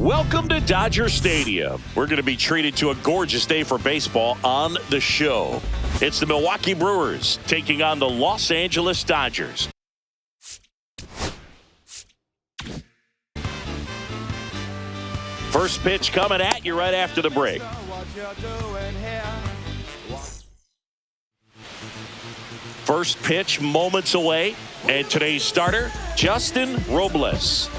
Welcome to Dodger Stadium. We're going to be treated to a gorgeous day for baseball on the show. It's the Milwaukee Brewers taking on the Los Angeles Dodgers. First pitch coming at you right after the break. First pitch moments away, and today's starter, Justin Robles.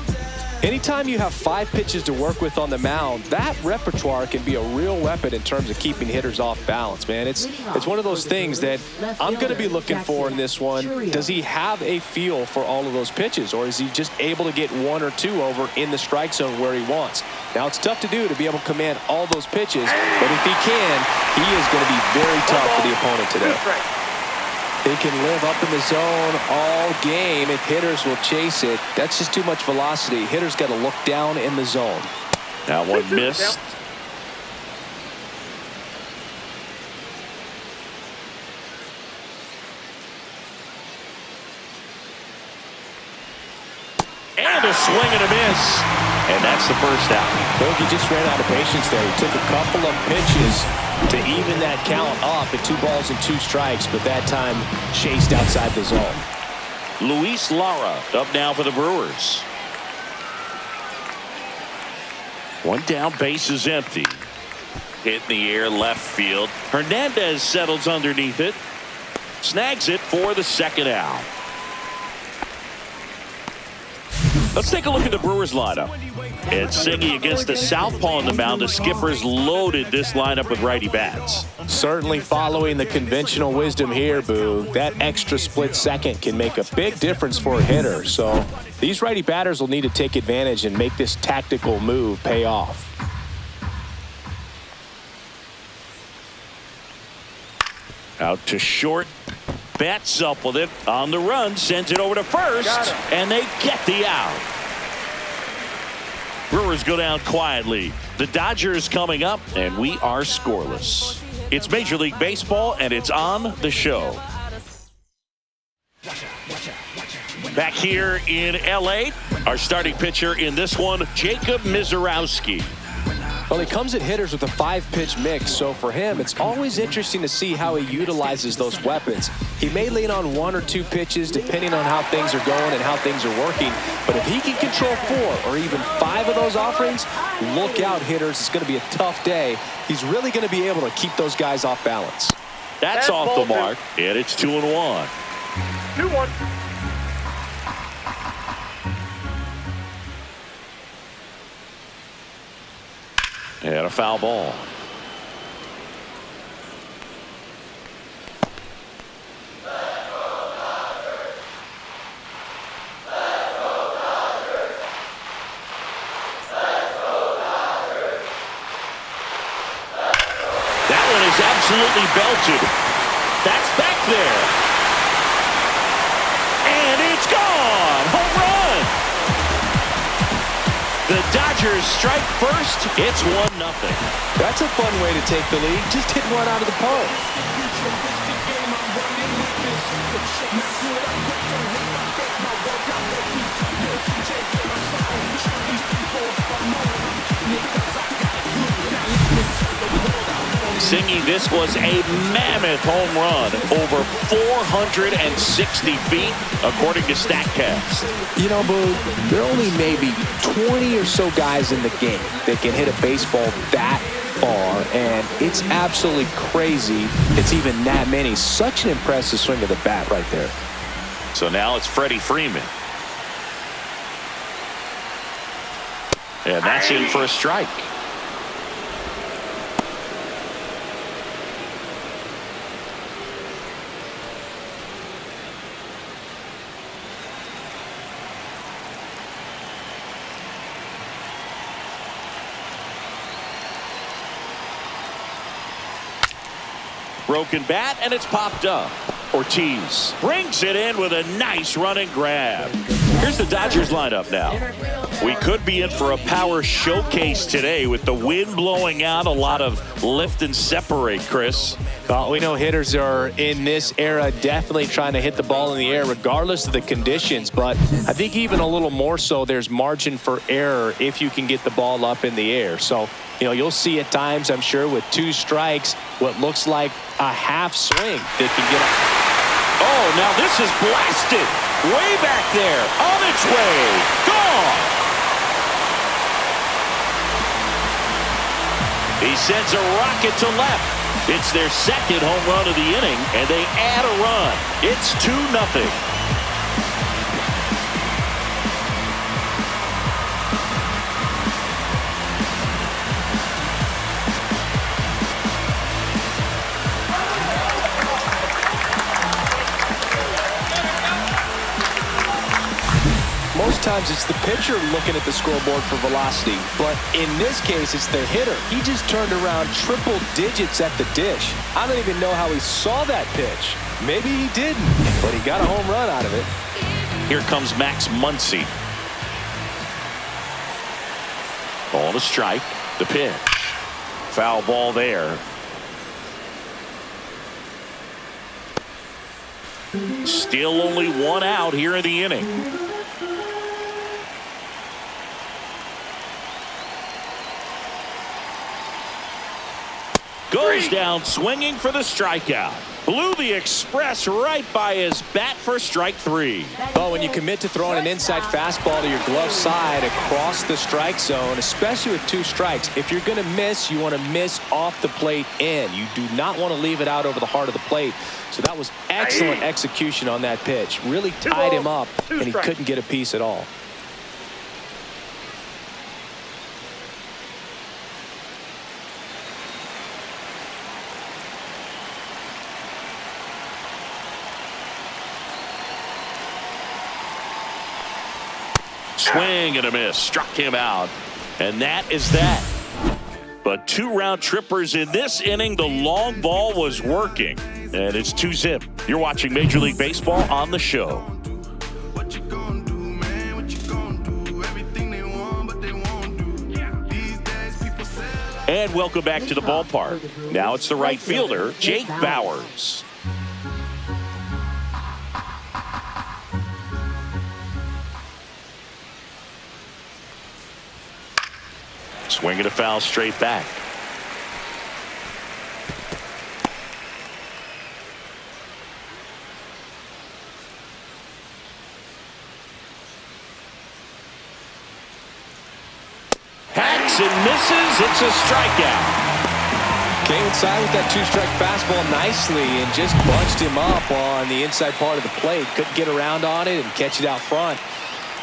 Anytime you have 5 pitches to work with on the mound, that repertoire can be a real weapon in terms of keeping hitters off balance, man. It's one of those things that I'm going to be looking for in this one. Does he have a feel for all of those pitches, or is he just able to get 1 or 2 over in the strike zone where he wants? Now, it's tough to do to be able to command all those pitches, but if he can, he is going to be very tough for the opponent today. They can live up in the zone all game if hitters will chase it. That's just too much velocity. Hitters got to look down in the zone. Now one missed. And a swing and a miss. And that's the first out. Bogey just ran out of patience there. He took a couple of pitches to even that count up at 2 balls and 2 strikes, but that time chased outside the zone. Luis Lara up now for the Brewers. 1 down, base is empty. Hit in the air, left field. Hernandez settles underneath it. Snags it for the second out. Let's take a look at the Brewers lineup. It's Singy against the southpaw on the mound. The Skippers loaded this lineup with righty bats. Certainly following the conventional wisdom here, Boo. That extra split second can make a big difference for a hitter. So these righty batters will need to take advantage and make this tactical move pay off. Out to short. Bats up with it on the run, sends it over to first, and they get the out. Brewers go down quietly. The Dodgers coming up, and we are scoreless. It's Major League Baseball, and it's on the show. Back here in L.A., our starting pitcher in this one, Jacob Misiorowski. Well, he comes at hitters with a 5-pitch mix, so for him, it's always interesting to see how he utilizes those weapons. He may lean on 1 or 2 pitches depending on how things are going and how things are working, but if he can control 4 or even 5 of those offerings, look out, hitters. It's going to be a tough day. He's really going to be able to keep those guys off balance. That's off the mark, and it's 2-1. 2-1. And a foul ball. That one is absolutely belted. That's back there. And it's gone. Home run. The Dodgers strike first. It's 1-0. That's a fun way to take the lead. Just hit one out of the park. Singy, this was a mammoth home run, over 460 feet, according to StatCast. You know, Boo, there are only maybe 20 or so guys in the game that can hit a baseball that far, and it's absolutely crazy it's even that many. Such an impressive swing of the bat right there. So now it's Freddie Freeman. And that's in for a strike. Broken bat, and it's popped up. Ortiz brings it in with a nice running grab. Here's the Dodgers lineup now. We could be in for a power showcase today with the wind blowing out, a lot of lift and separate, Chris. Well, we know hitters are in this era definitely trying to hit the ball in the air regardless of the conditions, but I think even a little more so there's margin for error if you can get the ball up in the air. So, you'll see at times, I'm sure, with 2 strikes, what looks like a half swing that can get up. Oh, now this is blasted. Way back there. On its way. Gone. He sends a rocket to left. It's their second home run of the inning, and they add a run. It's 2-0. Most times it's the pitcher looking at the scoreboard for velocity, but in this case it's the hitter. He just turned around triple digits at the dish. I don't even know how he saw that pitch. Maybe he didn't, but he got a home run out of it. Here comes Max Muncy. Ball to strike. The pitch. Foul ball there. Still only 1 out here in the inning. Goes down swinging for the strikeout. Blew the express right by his bat for strike 3. Well, when you commit to throwing an inside fastball to your glove side across the strike zone, especially with 2 strikes, if you're going to miss, you want to miss off the plate in. You do not want to leave it out over the heart of the plate. So that was excellent execution on that pitch. Really tied him up, and he couldn't get a piece at all. Swing and a miss. Struck him out. And that is that. But 2 round trippers in this inning. The long ball was working. And it's 2-zip. You're watching Major League Baseball on the show. And welcome back to the ballpark. Now it's the right fielder, Jake Bauers. Swinging a foul straight back. Hacks and misses. It's a strikeout. Came inside with that 2-strike fastball nicely and just bunched him up on the inside part of the plate. Couldn't get around on it and catch it out front.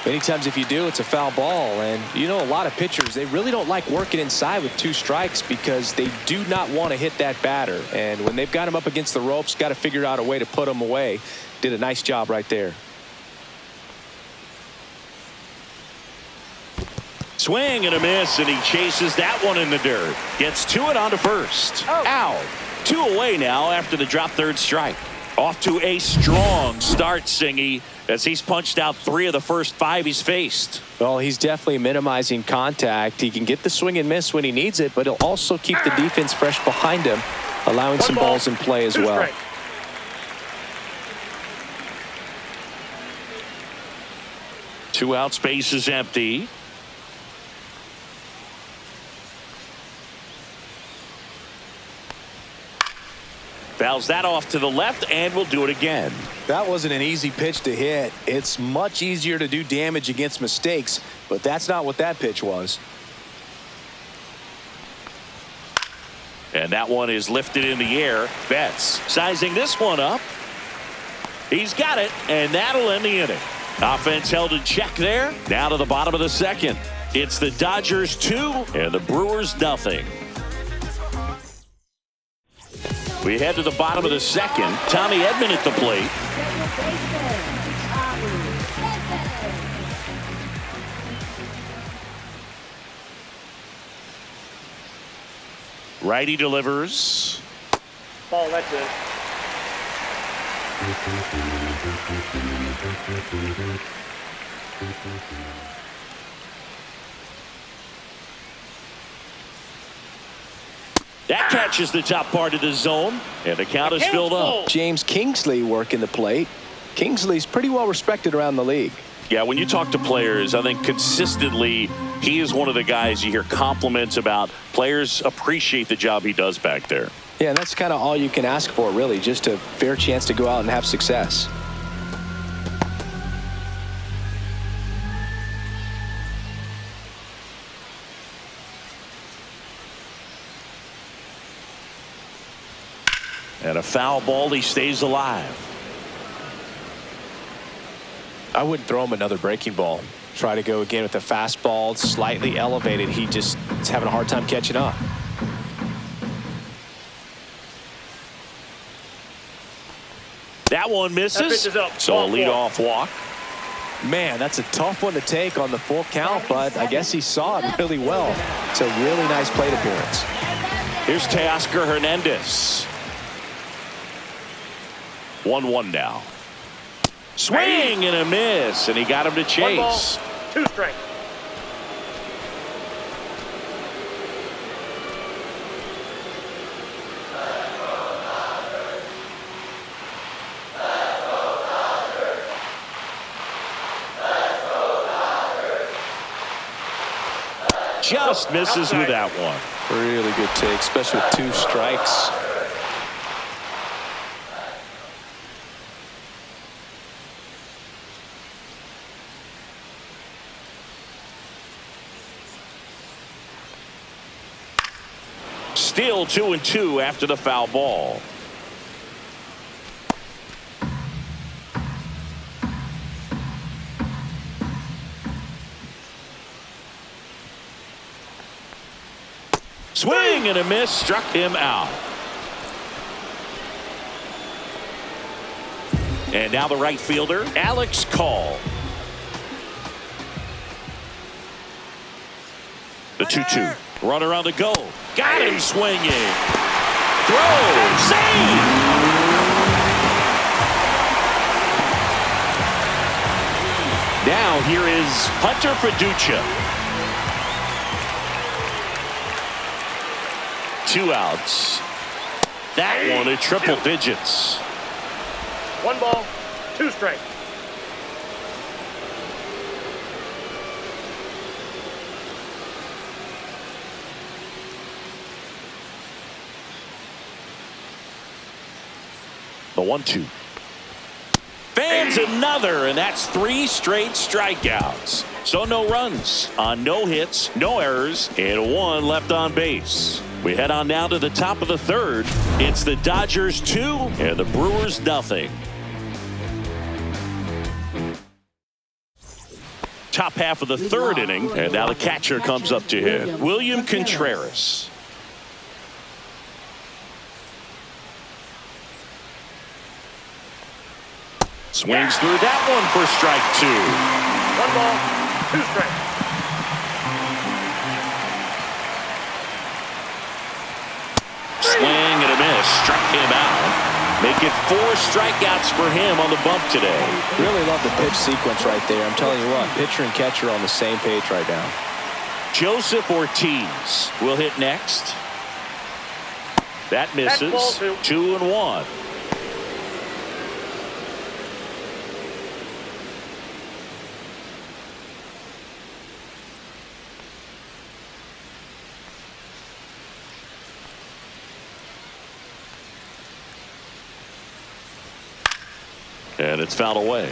Many times if you do, it's a foul ball. And a lot of pitchers, they really don't like working inside with 2 strikes because they do not want to hit that batter. And when they've got him up against the ropes, got to figure out a way to put him away. Did a nice job right there. Swing and a miss, and he chases that one in the dirt. Gets to it on to first. Out. 2 away now after the drop 3rd strike. Off to a strong start, Singy, as he's punched out 3 of the first 5 he's faced. Well, he's definitely minimizing contact. He can get the swing and miss when he needs it, but he'll also keep the defense fresh behind him, allowing some balls in play as well. 2 out, space is empty. Fouls that off to the left, and will do it again. That wasn't an easy pitch to hit. It's much easier to do damage against mistakes, but that's not what that pitch was. And that one is lifted in the air. Betts sizing this one up. He's got it, and that'll end the inning. Offense held in check there. Now to the bottom of the 2nd. It's the Dodgers 2 and the Brewers nothing. We head to the bottom of the 2nd. Tommy Edman at the plate. Righty delivers. Ball, that's it. That catches the top part of the zone, and the count is filled up. James Kingsley working the plate. Kingsley's pretty well respected around the league. Yeah, when you talk to players, I think consistently he is one of the guys you hear compliments about. Players appreciate the job he does back there. Yeah, and that's kind of all you can ask for, really, just a fair chance to go out and have success. And a foul ball, he stays alive. I wouldn't throw him another breaking ball. Try to go again with the fastball, slightly elevated. He just is having a hard time catching up. That one misses. So a leadoff walk. Man, that's a tough one to take on the full count, but I guess he saw it really well. It's a really nice plate appearance. Here's Teoscar Hernandez. 1-1 now. Swing and a miss, and he got him to chase. 2 strikes. Just misses with that one. Really good take, especially with 2 strikes. Still 2-2 after the foul ball. Swing and a miss, struck him out. And now the right fielder, Alex Call. The 2-2. Runner on the go. Got him swinging. Throw. Save. Now here is Hunter Fiducia. 2 outs. That one at triple digits. 1 ball, 2 strikes. The 1-2. Fans another, and that's 3 straight strikeouts. So no runs on no hits, no errors, and 1 left on base. We head on now to the top of the 3rd. It's the Dodgers 2 and the Brewers nothing. Top half of the 3rd inning, and now the catcher comes up to hit. William Contreras. Swings through that one for strike 2. 1 ball, 2 strikes. Swing and a miss, struck him out. Make it 4 strikeouts for him on the bump today. Really love the pitch sequence right there. I'm telling you what, pitcher and catcher on the same page right now. Joseph Ortiz will hit next. That misses. 2-1. And it's fouled away.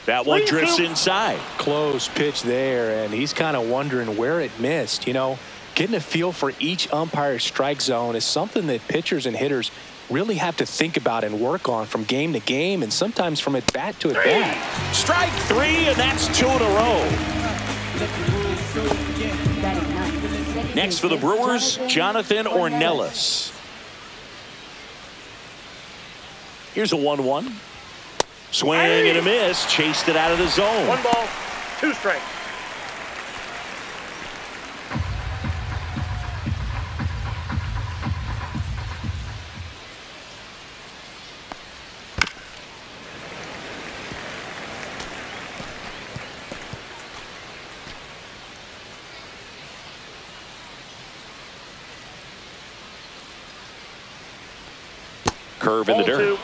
That one drifts inside. Close pitch there, and he's kind of wondering where it missed. You know, getting a feel for each umpire's strike zone is something that pitchers and hitters really have to think about and work on from game to game, and sometimes from at bat to at bat. Strike 3, and that's 2 in a row. Next for the Brewers, Jonathan Ornelas. Here's a 1-1. Swing and a miss. Chased it out of the zone. 1 ball, 2 strikes. Curve in the Ball dirt. 2.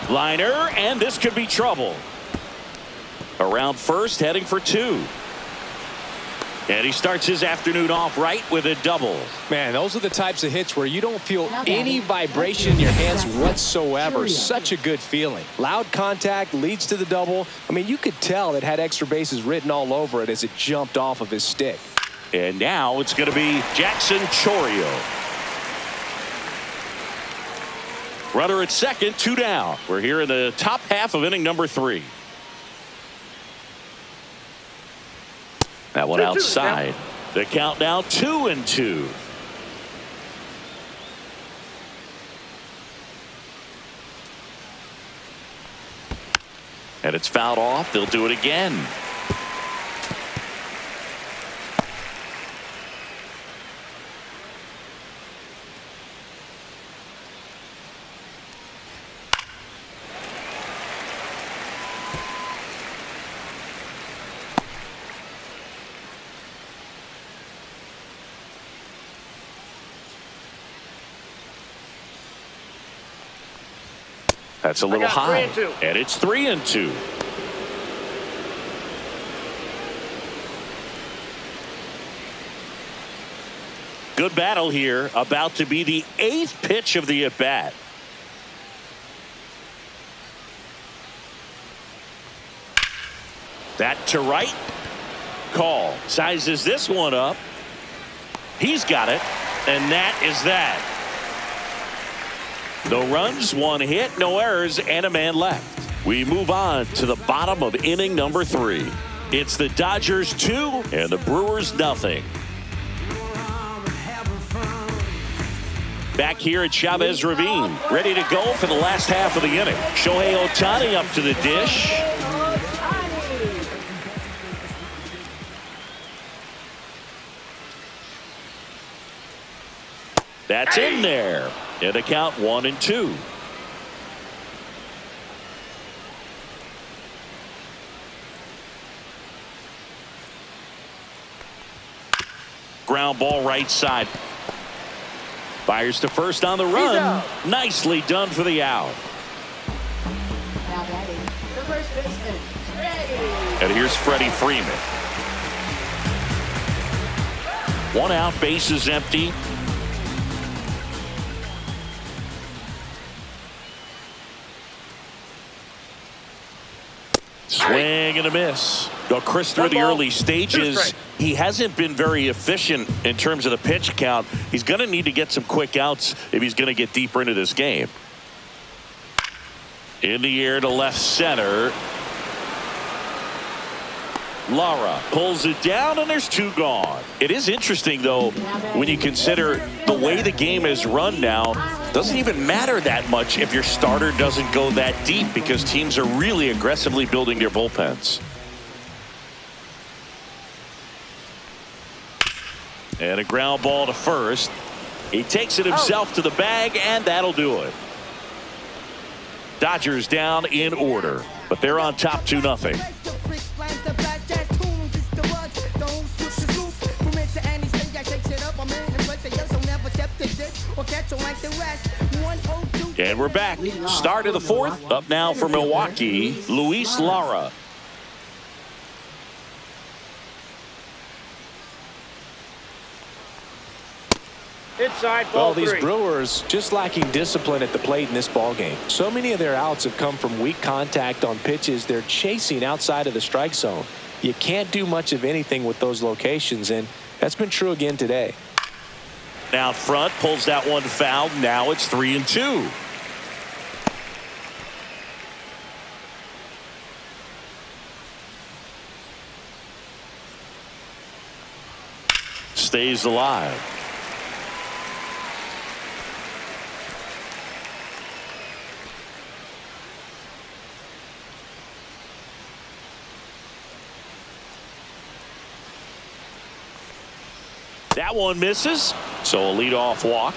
Liner, and this could be trouble. Around first, heading for 2. And he starts his afternoon off right with a double. Man, those are the types of hits where you don't feel any vibration in your hands whatsoever. Such a good feeling. Loud contact leads to the double. I mean, you could tell it had extra bases written all over it as it jumped off of his stick. And now it's going to be Jackson Chourio. Runner at second, 2 down. We're here in the top half of inning number 3. That one outside. The count now 2-2. And it's fouled off. They'll do it again. That's a little high. 3-2. And it's 3-2. Good battle here. About to be the 8th pitch of the at-bat. That to right. Call. Sizes this one up. He's got it. And that is that. No runs, 1 hit, no errors, and a man left. We move on to the bottom of inning number 3. It's the Dodgers 2 and the Brewers nothing. Back here at Chavez Ravine, ready to go for the last half of the inning. Shohei Ohtani up to the dish. That's in there. And the count 1-2. Ground ball right side. Fires to first on the run. Nicely done for the out. Now batting, the first baseman, Freddie. And here's Freddie Freeman. 1 out, base is empty. Swing and a miss. Well, Chris, through the early stages, he hasn't been very efficient in terms of the pitch count. He's going to need to get some quick outs if he's going to get deeper into this game. In the air to left center. Lara pulls it down, and there's 2 gone. It is interesting, though, when you consider the way the game is run now. Doesn't even matter that much if your starter doesn't go that deep, because teams are really aggressively building their bullpens. And a ground ball to first. He takes it himself to the bag, and that'll do it. Dodgers down in order, but they're on top 2-0. And we're back. Start of the 4th. Up now for Milwaukee, Luis Lara. Inside Well, ball these 3. Brewers just lacking discipline at the plate in this ballgame. So many of their outs have come from weak contact on pitches they're chasing outside of the strike zone. You can't do much of anything with those locations, and that's been true again today. Out front, pulls that one foul. Now it's 3-2. stays alive. That one misses, so a leadoff walk.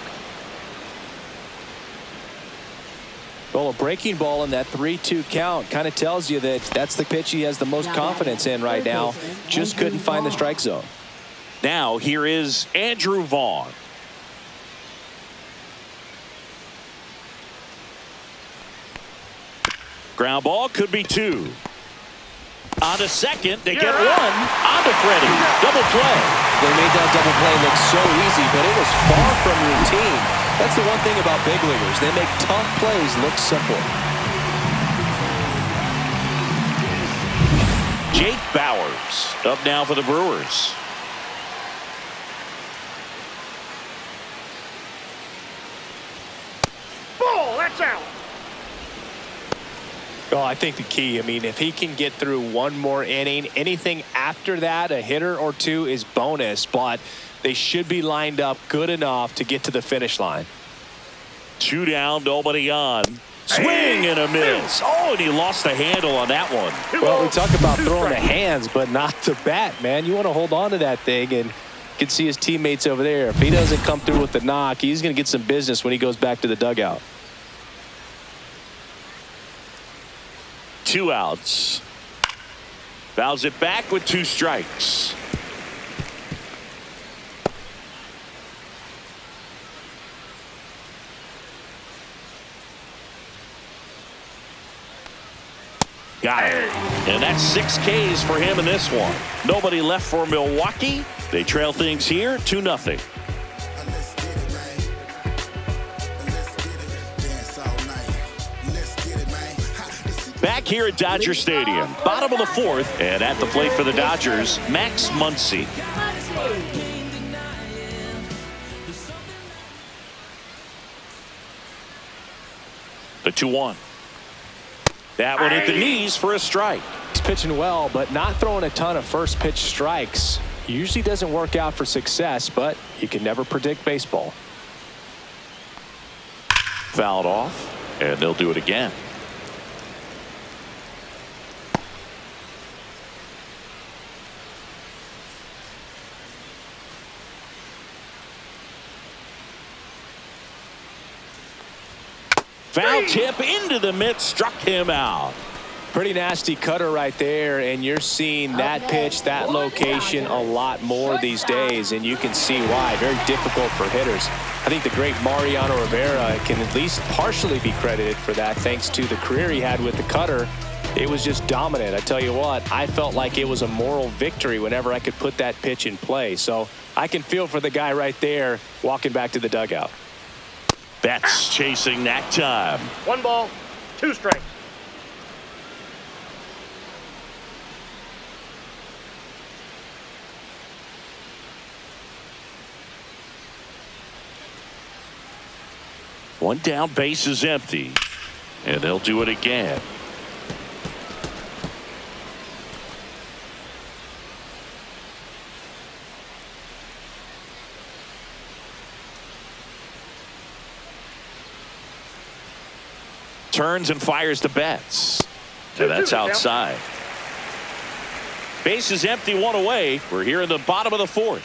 Well, a breaking ball in that 3-2 count kind of tells you that that's the pitch he has the most confidence in right now. Just couldn't find the strike zone. Now here is Andrew Vaughn. Ground ball, could be 2. On to second, they get 1. On to Freddie. Double play. They made that double play look so easy, but it was far from routine. That's the one thing about big leaguers. They make tough plays look simple. Jake Bauers up now for the Brewers. Ball, that's out. Well, I think the key, if he can get through one more inning, anything after that, a hitter or 2 is bonus, but they should be lined up good enough to get to the finish line. 2 down, nobody on. Swing and a miss. Oh, and he lost the handle on that one. Well, we talk about throwing the hands, but not the bat, man. You want to hold on to that thing, and you can see his teammates over there. If he doesn't come through with the knock, he's going to get some business when he goes back to the dugout. 2 outs. Fouls it back with 2 strikes. Got it. And that's 6 Ks for him in this one. Nobody left for Milwaukee. They trail things here 2-0. Back here at Dodger Stadium, bottom of the 4th, and at the plate for the Dodgers, Max Muncy. The 2-1. That one hit the knees for a strike. He's pitching well, but not throwing a ton of first pitch strikes. Usually doesn't work out for success, but you can never predict baseball. Fouled off, and they'll do it again. Foul tip into the mitt, struck him out. Pretty nasty cutter right there, and you're seeing that pitch, that location a lot more these days, and you can see why. Very difficult for hitters. I think the great Mariano Rivera can at least partially be credited for that, thanks to the career he had with the cutter. It was just dominant. I tell you what, I felt like it was a moral victory whenever I could put that pitch in play. So I can feel for the guy right there walking back to the dugout. Betts chasing that time. 1 ball, 2 strikes. One down, base is empty, and they'll do it again. Turns and fires to Betts. And that's outside. Base is empty, 1 away. We're here in the bottom of the 4th.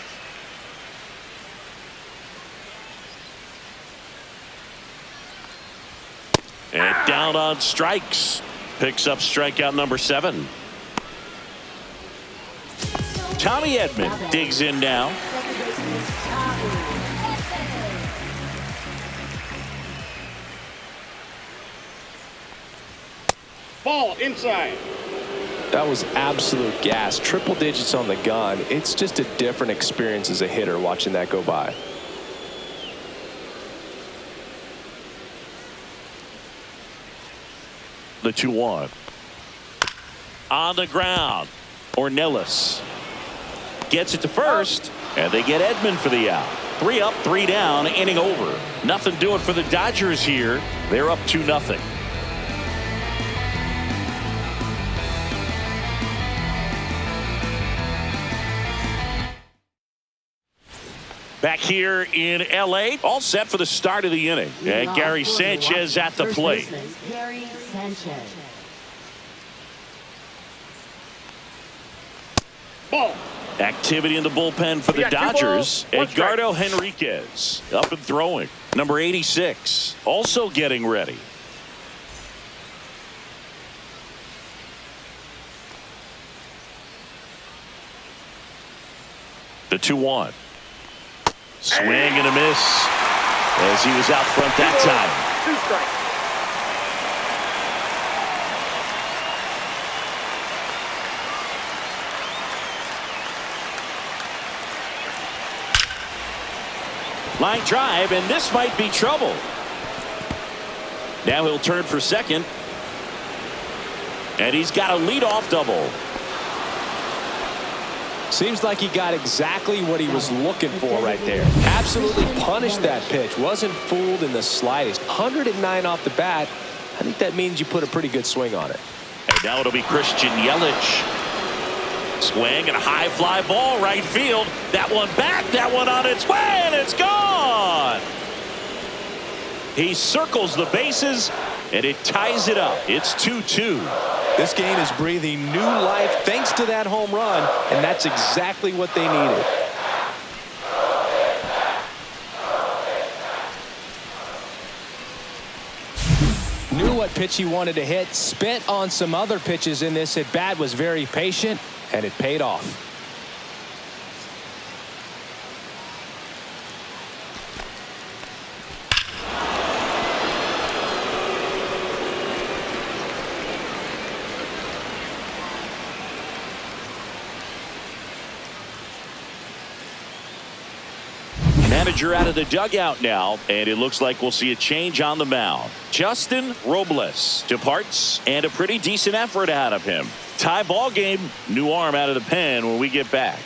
And down on strikes. Picks up strikeout number 7. Tommy Edman digs in now. Ball inside. That was absolute gas. Triple digits on the gun. It's just a different experience as a hitter watching that go by. The 2-1. On the ground. Ornelas gets it to first, and they get Edman for the out. 3 up, 3 down, inning over. Nothing doing for the Dodgers here. They're up 2-0. Back here in L.A., all set for the start of the inning. And Gary Sanchez at the plate. Gary Sanchez. Ball. Activity in the bullpen for the We got 2 Dodgers. balls, 1 strike. Edgardo Henriquez up and throwing. Number 86 also getting ready. The 2-1. Swing and a miss as he was out front that time. 2 strikes. Line drive, and this might be trouble. Now he'll turn for second. And he's got a leadoff double. Seems like he got exactly what he was looking for right there. Absolutely punished that pitch. Wasn't fooled in the slightest. 109 off the bat. I think that means you put a pretty good swing on it. And now it'll be Christian Yelich. Swing and a high fly ball right field. That one back, that one on its way, and it's gone. He circles the bases, and it ties it up. It's 2-2. This game is breathing new life thanks to that home run, and that's exactly what they needed. Knew what pitch he wanted to hit, spit on some other pitches in this at bat, was very patient, and it paid off. Manager out of the dugout now, and it looks like we'll see a change on the mound. Justin Robles departs, and a pretty decent effort out of him. Tie ball game, new arm out of the pen when we get back.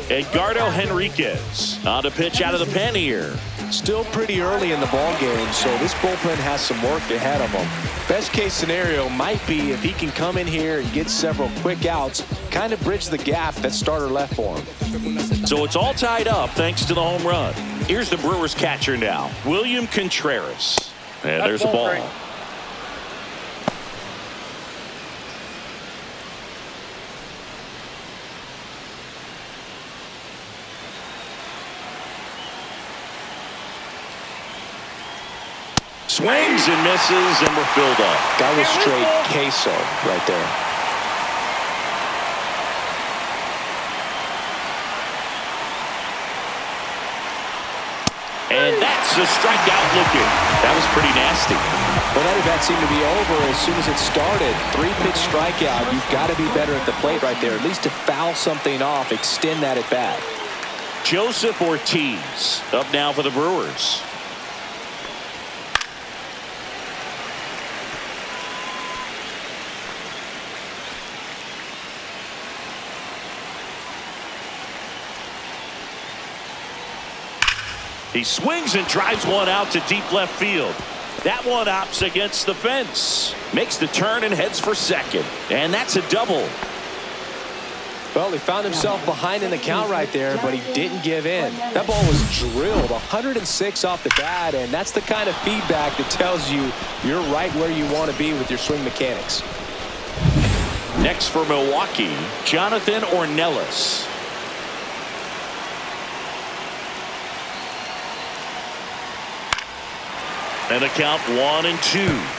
Edgardo Henriquez on to pitch out of the pen here. Still pretty early in the ball game, so this bullpen has some work ahead of them. Best case scenario might be if he can come in here and get several quick outs, kind of bridge the gap that starter left for him. So it's all tied up thanks to the home run. Here's the Brewers catcher now, William Contreras. And there's the ball. Strike. Swings and misses, and we're filled up. That was straight queso right there. And that's a strikeout looking. That was pretty nasty. Well, that at-bat seemed to be over as soon as it started. 3-pitch strikeout. You've got to be better at the plate right there, at least to foul something off, extend that at-bat. Joseph Ortiz up now for the Brewers. He swings and drives one out to deep left field. That one opts against the fence. Makes the turn and heads for second. And that's a double. Well, he found himself behind in the count right there, but he didn't give in. That ball was drilled 106 off the bat, and that's the kind of feedback that tells you you're right where you want to be with your swing mechanics. Next for Milwaukee, Jonathan Ornelas. And the count 1-2.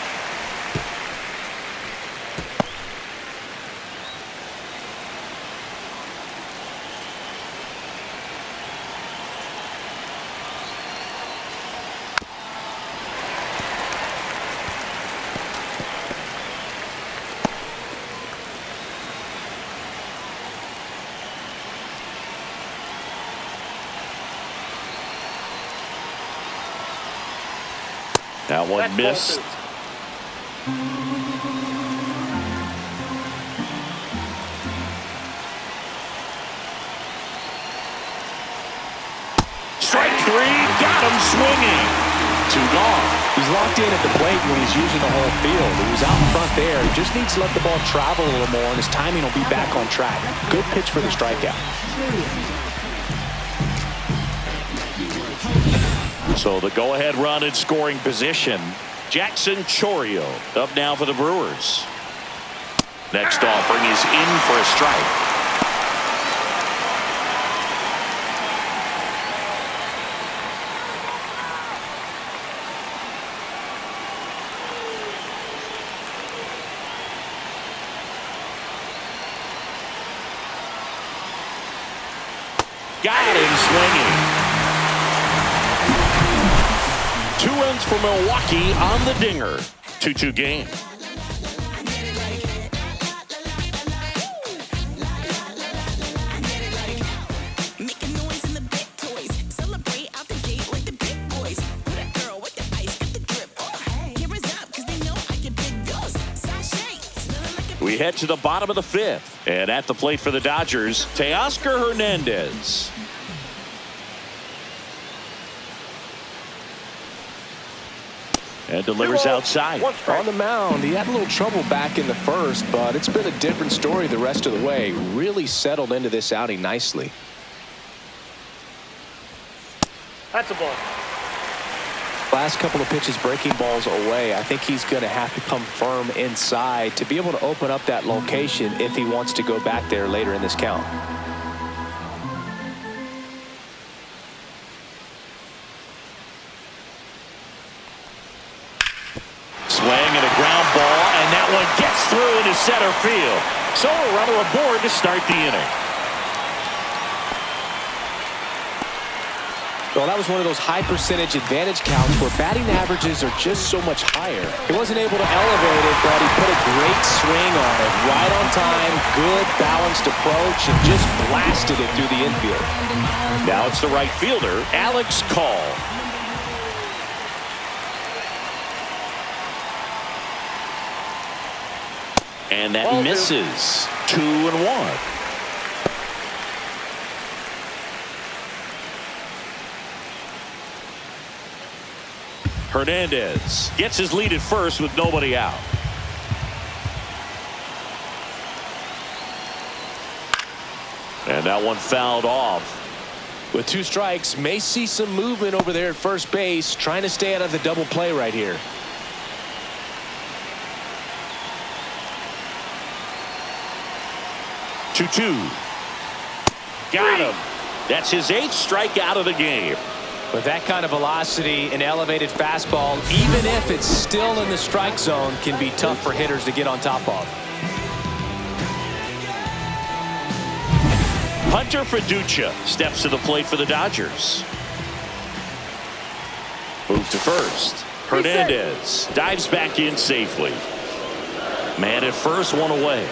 That one missed. Strike three, got him swinging. 2 gone. He's locked in at the plate when he's using the whole field. He was out in front there. He just needs to let the ball travel a little more, and his timing will be back on track. Good pitch for the strikeout. So the go-ahead run in scoring position. Jackson Chourio up now for the Brewers. Next offering is in for a strike. Got him swinging. 2 runs for Milwaukee on the dinger. 2-2 game. We head to the bottom of the 5th. And at the plate for the Dodgers, Teoscar Hernandez. And delivers outside. On the mound, he had a little trouble back in the first, but it's been a different story the rest of the way. Really settled into this outing nicely. That's a ball. Last couple of pitches breaking balls away. I think he's going to have to come firm inside to be able to open up that location if he wants to go back there later in this count. Swing and a ground ball, and that one gets through into center field. So a runner aboard to start the inning. Well, that was one of those high percentage advantage counts where batting averages are just so much higher. He wasn't able to elevate it, but he put a great swing on it. Right on time, good balanced approach, and just blasted it through the infield. Now it's the right fielder, Alex Call. And that misses. 2-1. Hernandez gets his lead at first with nobody out. And that one fouled off. With 2 strikes, may see some movement over there at first base, trying to stay out of the double play right here. Two. Got him. That's his 8th strikeout of the game. With that kind of velocity, an elevated fastball, even if it's still in the strike zone, can be tough for hitters to get on top of. Hunter Fiducia steps to the plate for the Dodgers. Moves to first. Hernandez dives back in safely. Man at first, 1 away.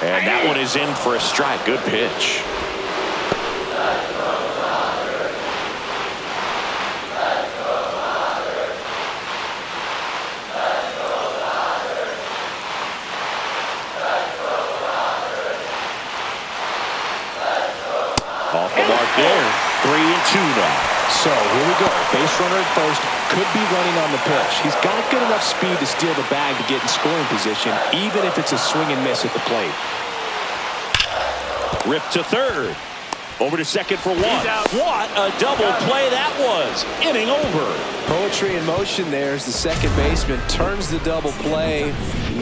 And that one is in for a strike. Good pitch. Off the mark there. 3-2 now. So here we go. Base runner at first, could be running on the pitch. He's got good enough speed to steal the bag to get in scoring position, even if it's a swing and miss at the plate. Ripped to third. Over to second for 1. What a double play that was. Inning over. Poetry in motion there as the second baseman turns the double play.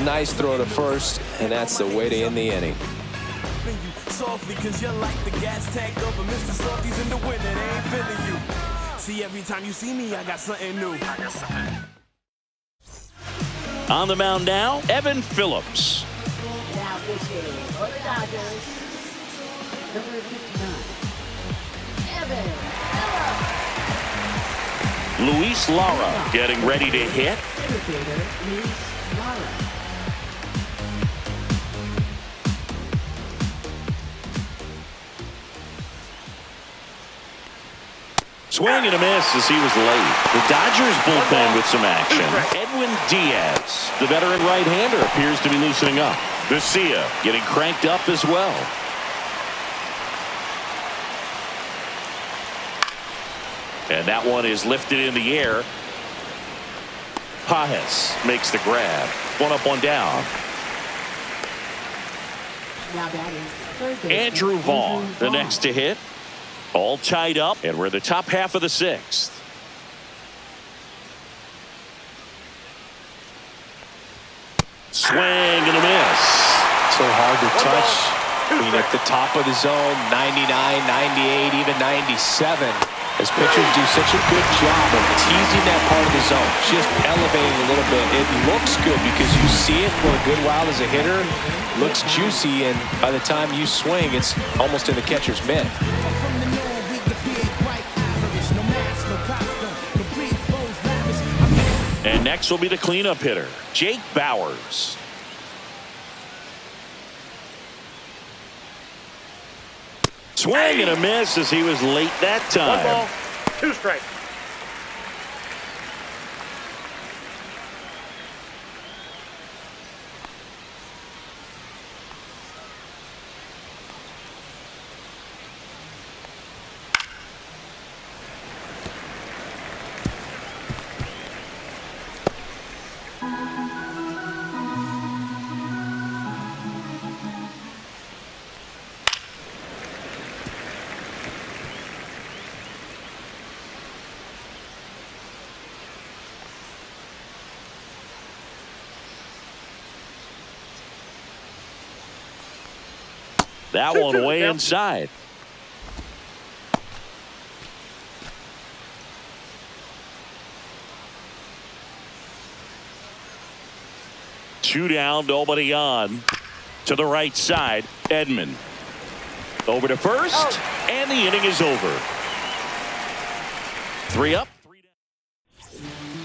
Nice throw to first, and that's the way to end the inning. Softly, cause you're like the gas tank over Mr. Softies in the winter, they ain't feeling you. See, every time you see me, I got something new. On the mound now, Evan Phillips. Now pitching for the Dodgers, number 59, Evan Phillips. Luis Lara getting ready to hit. Luis Lara. Swing and a miss as he was late. The Dodgers bullpen with some action. Edwin Diaz, the veteran right-hander, appears to be loosening up. Garcia getting cranked up as well. And that one is lifted in the air. Pajes makes the grab. One up, one down. Now that is third baseman, Andrew Vaughn, the next to hit. All tied up, and we're in the top half of the sixth. Swing and a miss. So hard to touch. I mean, at the top of the zone, 99, 98, even 97. As pitchers do such a good job of teasing that part of the zone, just elevating a little bit. It looks good because you see it for a good while as a hitter. Looks juicy, and by the time you swing, it's almost in the catcher's mitt. And next will be the cleanup hitter, Jake Bauers. Swing and a miss as he was late that time. 1 ball, 2 strikes. That one way inside. Two down, nobody on. To the right side, Edman. Over to first, and the inning is over. 3 up, 3 down.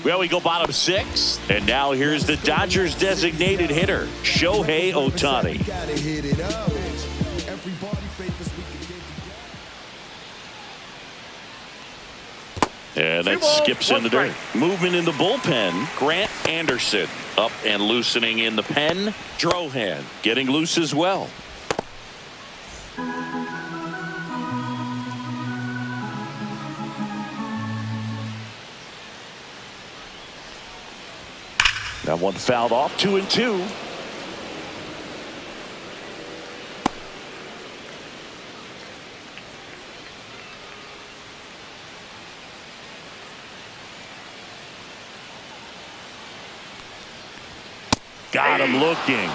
Well, we go bottom 6, and now here's the Dodgers' designated hitter, Shohei Ohtani. And that skips in the dirt. Movement in the bullpen. Grant Anderson up and loosening in the pen. Drohan getting loose as well. That one fouled off. 2-2. Got him looking.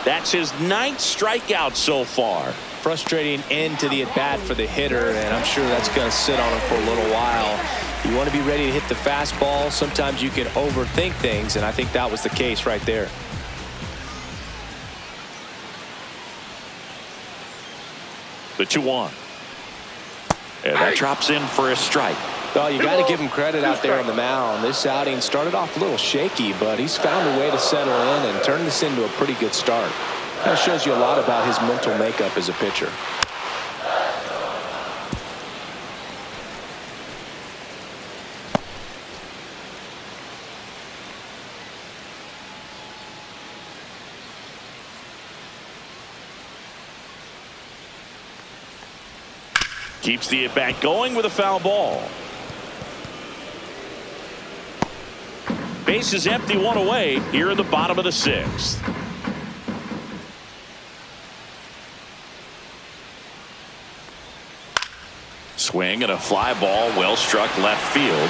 That's his 9th strikeout so far. Frustrating end to the at-bat for the hitter, and I'm sure that's going to sit on him for a little while. You want to be ready to hit the fastball. Sometimes you can overthink things, and I think that was the case right there. The 2-1. And that drops in for a strike. Well, you got to give him credit out there on the mound. This outing started off a little shaky, but he's found a way to settle in and turn this into a pretty good start. Kind of shows you a lot about his mental makeup as a pitcher. Keeps the at-bat going with a foul ball. Base is empty, one away here in the bottom of the 6th. Swing and a fly ball, well struck left field.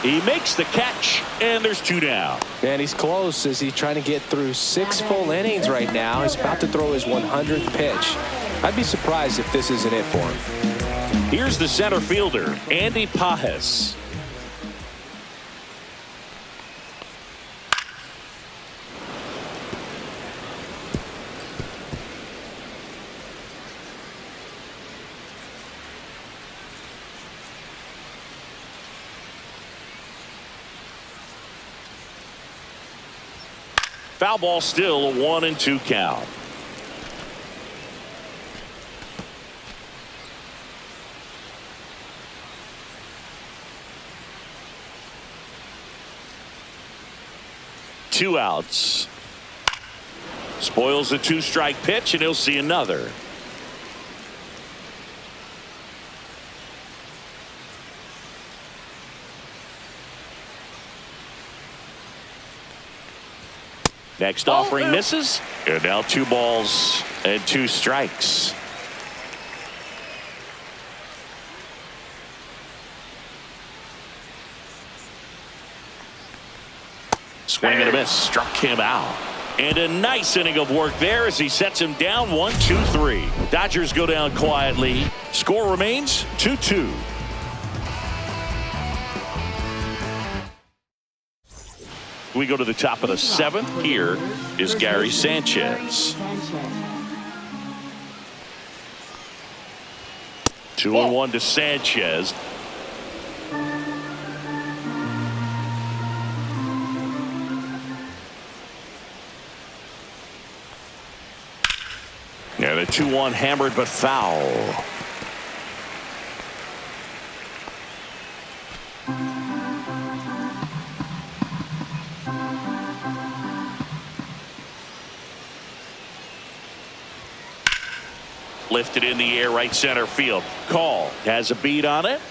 He makes the catch, and there's 2 down. Man, he's close as he's trying to get through 6 full innings right now. He's about to throw his 100th pitch. I'd be surprised if this isn't it for him. Here's the center fielder, Andy Pajes. Foul ball, still a 1-2 count. Two outs. Spoils the 2-strike pitch, and he'll see another. Next offering misses. And now 2 balls and 2 strikes. Swing and a miss. Struck him out. And a nice inning of work there as he sets him down 1-2-3. Dodgers go down quietly. Score remains 2-2. We go to the top of the 7th. Here is Gary Sanchez. 2-1 to Sanchez. And a 2-1 hammered but foul. Lifted in the air, right center field. Call has a beat on it.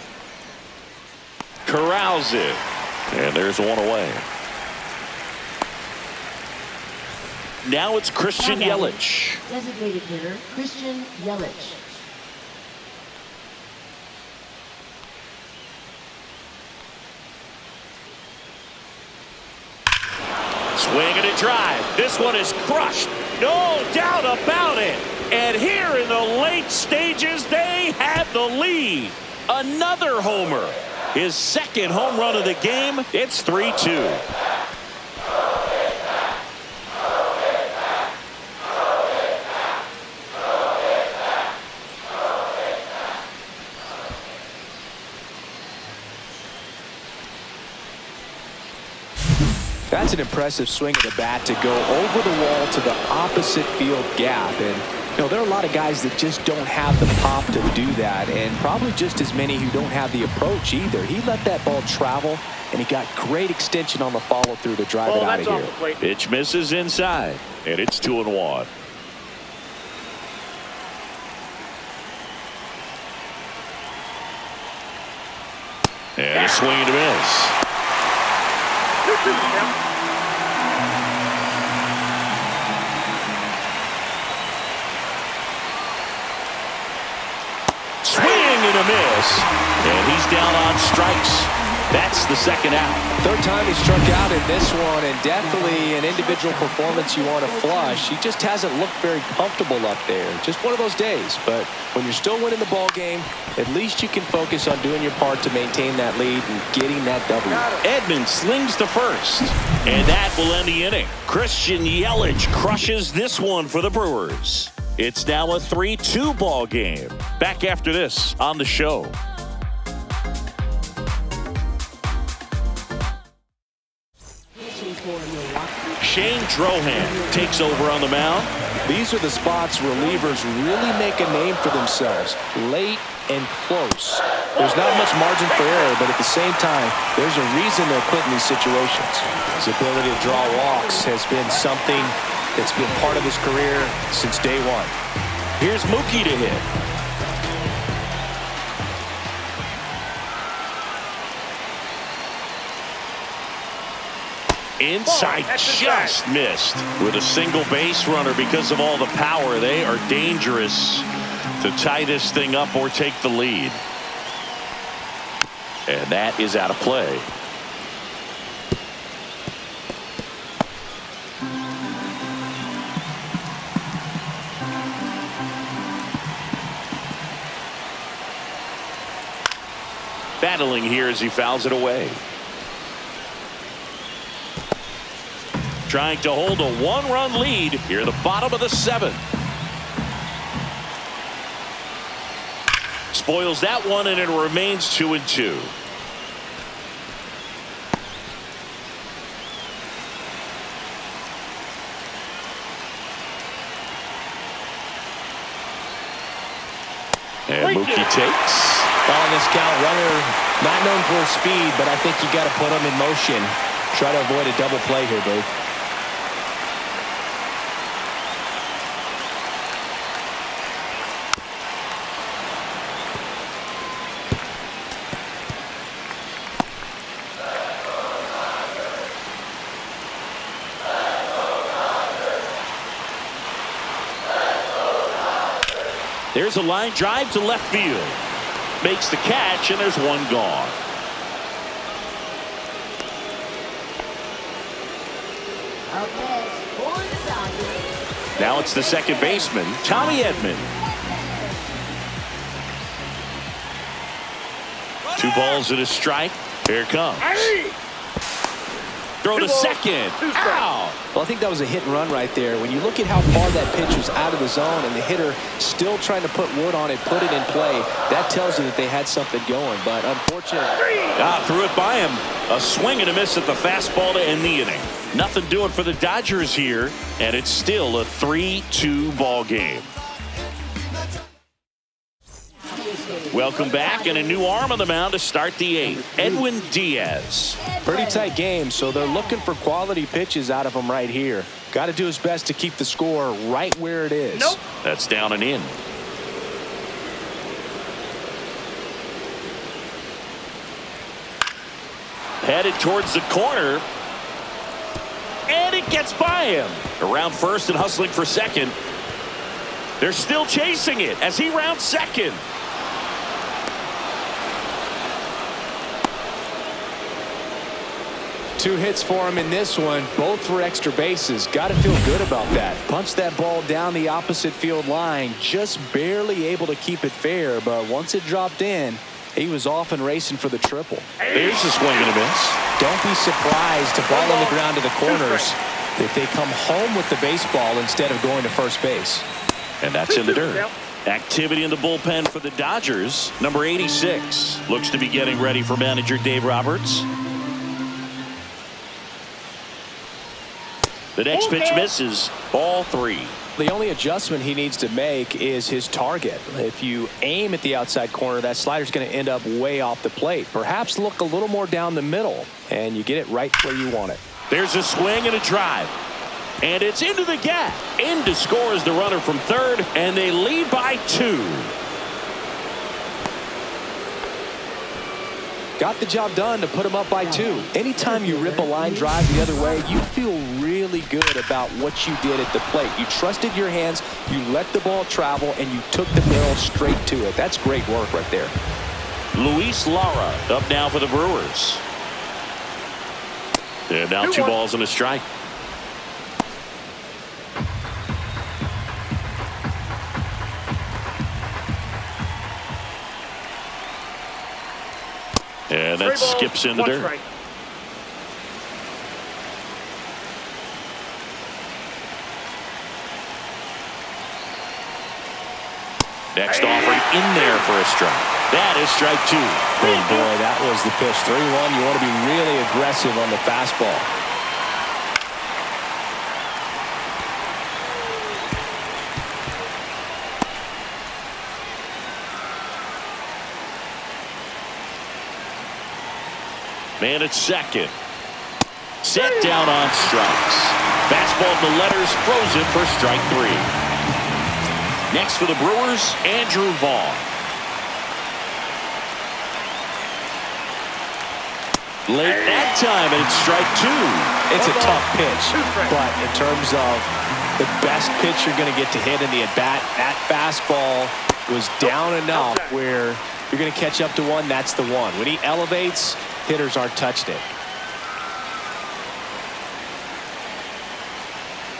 Corrals it. And there's one away. Now it's Christian Yelich. Designated hitter, Christian Yelich. Swing and a drive. This one is crushed. No doubt about it. And here in the late stages, they have the lead. Another homer. His 2nd home run of the game. It's 3-2. That's an impressive swing of the bat to go over the wall to the opposite field gap. And you know, there are a lot of guys that just don't have the pop to do that, and probably just as many who don't have the approach either. He let that ball travel, and he got great extension on the follow through to drive it out of here. Pitch misses inside, and it's 2-1. And a swing and a miss. Swing and a miss. And he's down on strikes. That's the 2nd out. 3rd time he struck out in this one, and definitely an individual performance you want to flush. He just hasn't looked very comfortable up there. Just one of those days. But when you're still winning the ball game, at least you can focus on doing your part to maintain that lead and getting that W. Edman slings to first. And that will end the inning. Christian Yelich crushes this one for the Brewers. It's now a 3-2 ball game. Back after this on the show. Shane Drohan takes over on the mound. These are the spots relievers really make a name for themselves. Late and close. There's not much margin for error, but at the same time, there's a reason they're put in these situations. His ability to draw walks has been something that's been part of his career since day one. Here's Mookie to hit. Inside, just missed with a single base runner. Because of all the power, they are dangerous to tie this thing up or take the lead. And that is out of play. Battling here as he fouls it away. Trying to hold a 1-run lead here at the bottom of the 7th. Spoils that one, and it remains 2-2. And Mookie takes. On this count, runner not known for his speed, but I think you got to put him in motion. Try to avoid a double play here, Dave. There's a line drive to left field. Makes the catch, and there's one gone. Okay, for the Dodgers. Now it's the second baseman, Tommy Edman. 2 balls and a strike. Here it comes. Throw to second. Ow! Well, I think that was a hit and run right there. When you look at how far that pitch was out of the zone and the hitter still trying to put wood on it, put it in play, that tells you that they had something going. But unfortunately, Threw it by him. A swing and a miss at the fastball to end the inning. Nothing doing for the Dodgers here, and it's still a 3-2 ball game. Welcome back, and a new arm on the mound to start the 8th. Edwin Diaz. pretty tight game, so they're looking for quality pitches out of him right here. Got to do his best to keep the score right where it is. Nope. That's down and in. Headed towards the corner. And it gets by him. Around first and hustling for second. They're still chasing it as he rounds second. Two hits for him in this one, both for extra bases. Got to feel good about that. Punched that ball down the opposite field line, just barely able to keep it fair, but once it dropped in, he was off and racing for the triple. There's a swing and a miss. Don't be surprised to ball on the ground to the corners if they come home with the baseball instead of going to first base. And that's in the dirt. Activity in the bullpen for the Dodgers. Number 86 looks to be getting ready for manager Dave Roberts. The next pitch misses. Ball 3. The only adjustment he needs to make is his target. If you aim at the outside corner, that slider's going to end up way off the plate. Perhaps look a little more down the middle, and you get it right where you want it. There's a swing and a drive. And it's into the gap. In to score is the runner from third, and they lead by 2. Got the job done to put him up by 2. Anytime you rip a line drive the other way, you feel really good about what you did at the plate. You trusted your hands, you let the ball travel, and you took the barrel straight to it. That's great work right there. Luis Lara up now for the Brewers. And now 2 balls and a strike. And that skips into dirt. Strike. Next offering in there for a strike. That is strike 2. Oh boy, that was the pitch. 3-1. You want to be really aggressive on the fastball. Man at second. Set down on strikes. Fastball to the letters, frozen for strike 3. Next for the Brewers, Andrew Vaughn. Late that time, and it's strike 2. It's a tough pitch, but in terms of the best pitch you're going to get to hit in the at-bat, that fastball was down enough where you're going to catch up to one, that's the one. When he elevates, hitters aren't touching it.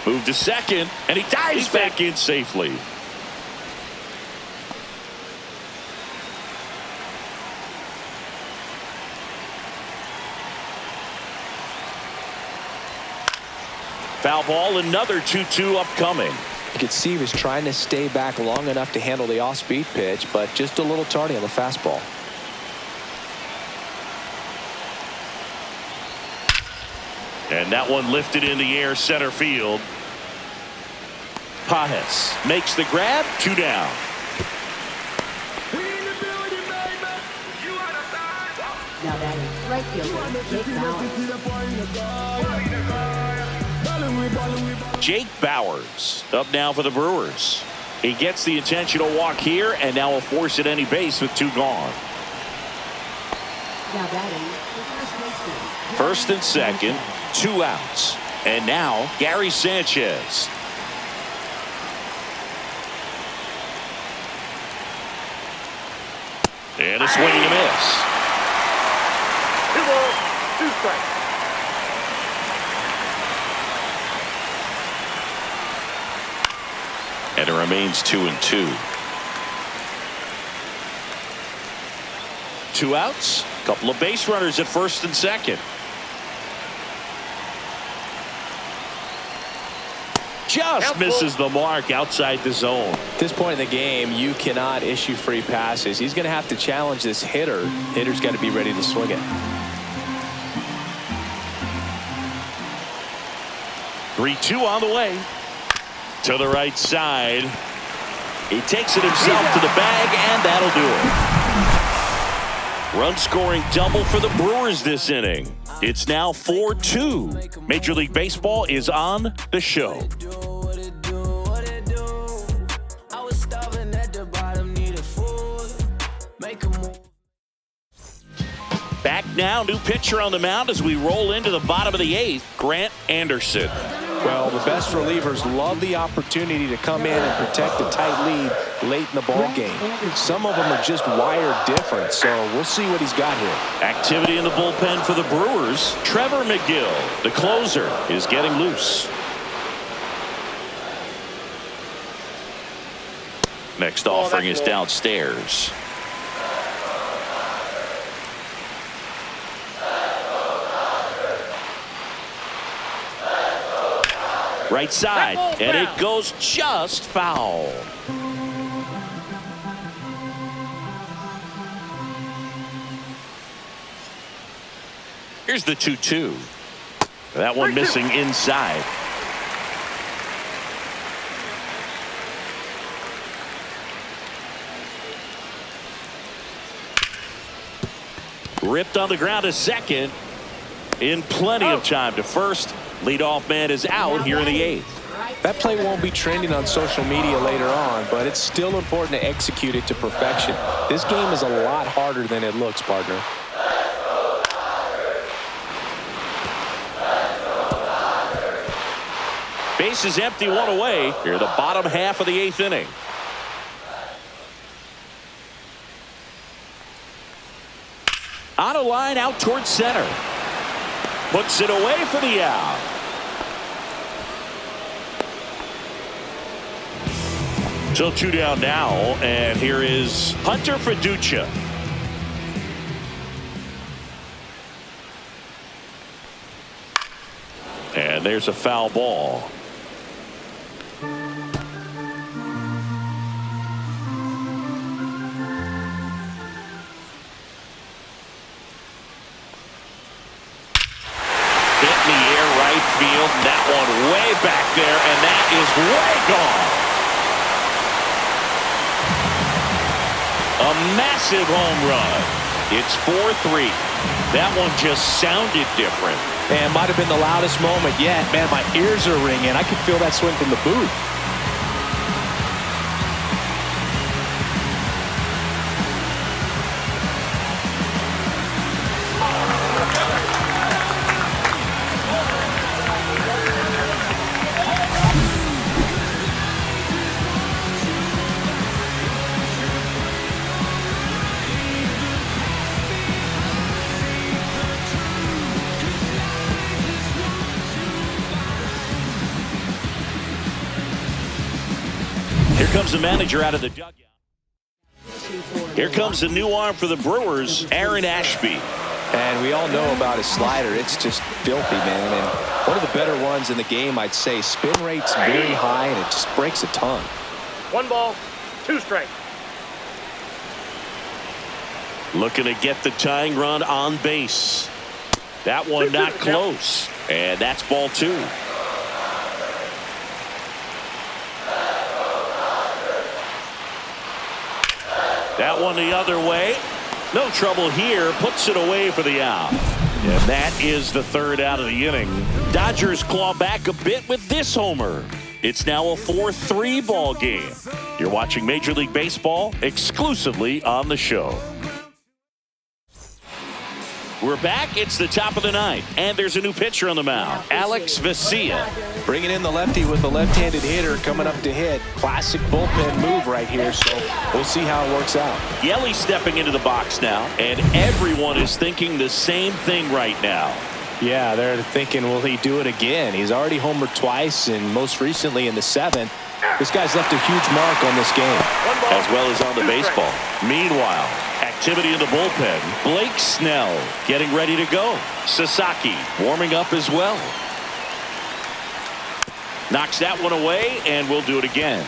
Move to second, and he dives back in safely. Foul ball, another 2-2 upcoming. You could see he was trying to stay back long enough to handle the off-speed pitch, but just a little tardy on the fastball. And that one lifted in the air center field. Pajes makes the grab, 2 down. Now that is right fielder, Jake Jake Bauer. Bowers up now for the Brewers. He gets the intentional walk here, and now will force at any base with 2 gone. Now batting the first baseman. First and second, 2 outs. And now Gary Sanchez. And a swing and a miss. 2 balls, 2 strikes. And it remains 2-2. 2 outs. Couple of base runners at first and second. Just misses the mark outside the zone. At this point in the game, you cannot issue free passes. He's going to have to challenge this hitter. Hitter's got to be ready to swing it. 3-2 on the way. To the right side. He takes it himself to the bag, and that'll do it. Run scoring double for the Brewers this inning. It's now 4-2. Major League Baseball is on the show. Back now, new pitcher on the mound as we roll into the bottom of the 8th, Grant Anderson. Well, the best relievers love the opportunity to come in and protect a tight lead late in the ball game. Some of them are just wired different, so we'll see what he's got here. Activity in the bullpen for the Brewers. Trevor McGill, the closer, is getting loose. Next offering is downstairs. Right side, and it goes just foul. Here's the 2-2. That one missing inside. Ripped on the ground to second. In plenty of time to first. Leadoff man is out here in the 8th. That play won't be trending on social media later on, but it's still important to execute it to perfection. This game is a lot harder than it looks, partner. Base is empty, 1 away. Here, the bottom half of the 8th inning. On a line out towards center. Puts it away for the out. So 2 down now, and here is Hunter Fiducia. And there's a foul ball. Field, that one way back there, and that is way gone. A massive home run. It's 4-3. That one just sounded different. Man, might have been the loudest moment yet. Man, my ears are ringing. I could feel that swing from the booth. Here comes the manager out of the dugout. Here comes the new arm for the Brewers, Aaron Ashby. And we all know about his slider. It's just filthy, man. And one of the better ones in the game, I'd say. Spin rate's very high, and it just breaks a ton. 1 ball, 2 strikes. Looking to get the tying run on base. That one not close. And that's ball 2. That one the other way. No trouble here. Puts it away for the out. And that is the 3rd out of the inning. Dodgers claw back a bit with this homer. It's now a 4-3 ball game. You're watching Major League Baseball exclusively on the show. We're back. It's the top of the ninth, and there's a new pitcher on the mound, Alex Vesia. Bringing in the lefty with a left-handed hitter coming up to hit. Classic bullpen move right here, so we'll see how it works out. Yelly stepping into the box now, and everyone is thinking the same thing right now. Yeah, they're thinking, will he do it again? He's already homered twice, and most recently in the 7th. This guy's left a huge mark on this game. As well as on the baseball. Meanwhile, activity in the bullpen. Blake Snell getting ready to go. Sasaki warming up as well. Knocks that one away, and we'll do it again.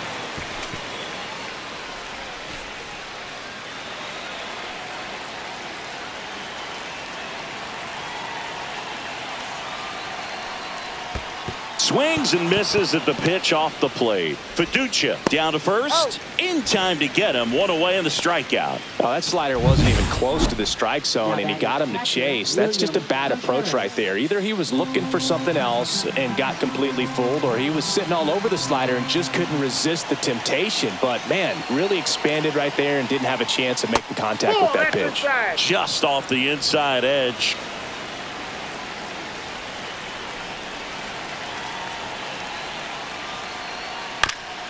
Swings and misses at the pitch off the plate. Fiducia down to first. In time to get him. One away in the strikeout. Oh, that slider wasn't even close to the strike zone, and he got him to chase. That's just a bad approach right there. Either he was looking for something else and got completely fooled, or he was sitting all over the slider and just couldn't resist the temptation. But, man, really expanded right there and didn't have a chance of making contact with that pitch. Just off the inside edge.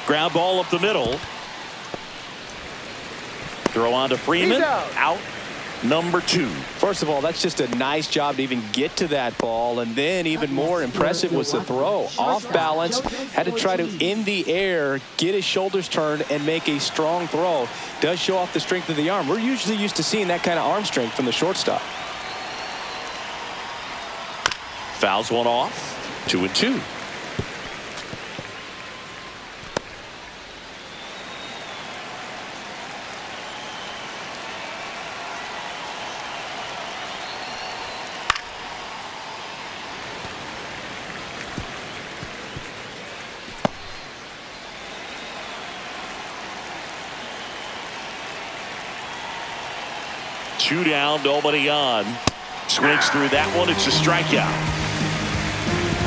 Ground ball up the middle. Throw on to Freeman. Out. Number 2. First of all, that's just a nice job to even get to that ball. And then even more impressive was the throw. Off balance. Had to try to, in the air, get his shoulders turned and make a strong throw. Does show off the strength of the arm. We're usually used to seeing that kind of arm strength from the shortstop. Fouls one off. 2-2. Two down, nobody on. Swings through that one. It's a strikeout.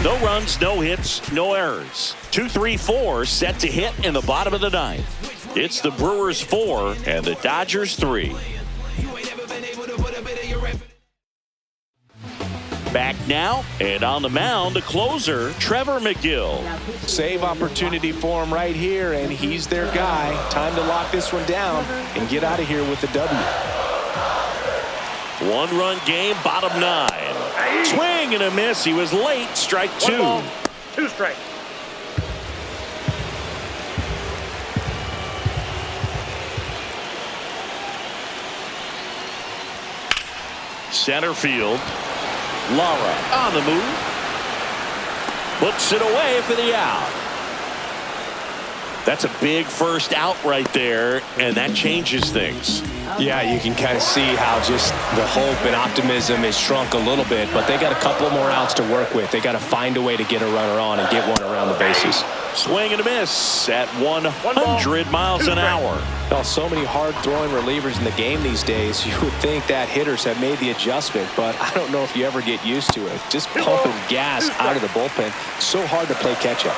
No runs, no hits, no errors. 2-3-4 set to hit in the bottom of the ninth. It's the Brewers 4 and the Dodgers 3. Back now, and on the mound, the closer, Trevor McGill. Save opportunity for him right here, and he's their guy. Time to lock this one down and get out of here with the W. One-run game, bottom 9. Swing and a miss. He was late. Strike 2. 1 ball, 2 strikes. Center field. Lara on the move. Puts it away for the out. That's a big first out right there, and that changes things. Yeah, you can kind of see how just the hope and optimism is shrunk a little bit, but they got a couple more outs to work with. They got to find a way to get a runner on and get one around the bases. Swing and a miss at 100 miles an hour. Well, so many hard-throwing relievers in the game these days, you would think that hitters have made the adjustment, but I don't know if you ever get used to it. Just pumping gas out of the bullpen. So hard to play catch-up.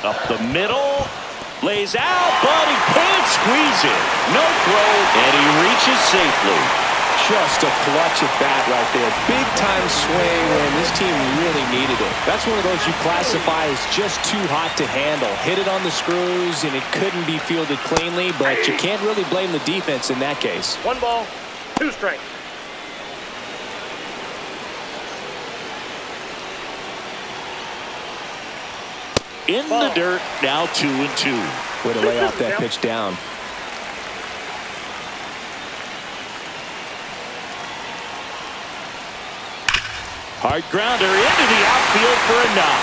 Up the middle, lays out, but he can't squeeze it. No throw, and he reaches safely. Just a clutch at bat right there. Big time swing when this team really needed it. That's one of those you classify as just too hot to handle. Hit it on the screws, and it couldn't be fielded cleanly, but you can't really blame the defense in that case. 1 ball, 2 strikes. In the dirt, now 2-2. Way to lay off that pitch down. Hard grounder into the outfield for a knock.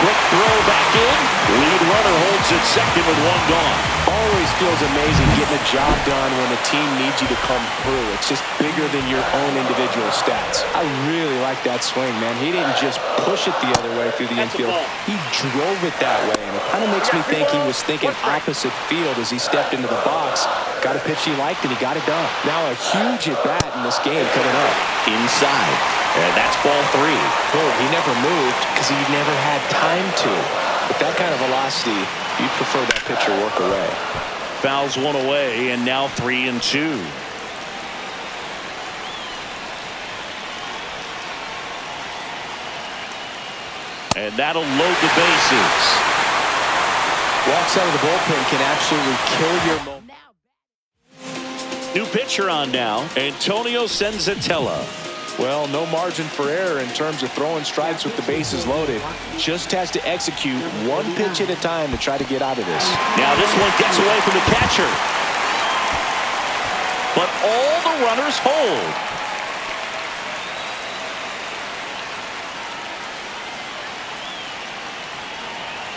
Quick throw back in. Lead runner holds at second with 1 gone. Always feels amazing getting a job done when the team needs you to come through. It's just bigger than your own individual stats. I really like that swing, man. He didn't just push it the other way through the infield. He drove it that way, and it kind of makes me think he was thinking opposite field as he stepped into the box. Got a pitch he liked, and he got it done. Now a huge at-bat in this game coming up. Inside, and that's ball 3. Oh, he never moved because he never had time to. But that kind of velocity You prefer that pitcher work away. Fouls one away, and now 3-2. And that'll load the bases. Walks out of the bullpen can absolutely kill your momentum. New pitcher on now, Antonio Senzatella. Well, no margin for error in terms of throwing strikes with the bases loaded. Just has to execute one pitch at a time to try to get out of this. Now this one gets away from the catcher. But all the runners hold.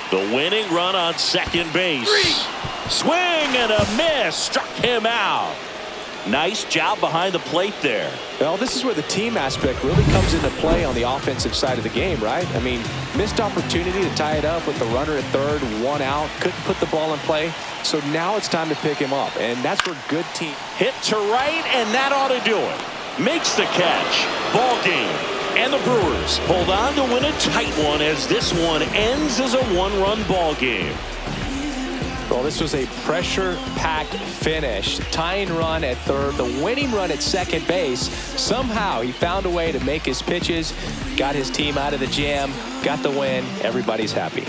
The winning run on second base. Swing and a miss. Struck him out. Nice job behind the plate there. Well, this is where the team aspect really comes into play on the offensive side of the game, right? I mean, missed opportunity to tie it up with the runner at third, one out, couldn't put the ball in play. So now it's time to pick him up, and that's where good team. Hit to right, and that ought to do it. Makes the catch. Ball game. And the Brewers hold on to win a tight one as this one ends as a one-run ball game. Well, this was a pressure-packed finish. Tying run at third, the winning run at second base. Somehow he found a way to make his pitches, got his team out of the jam, got the win. Everybody's happy.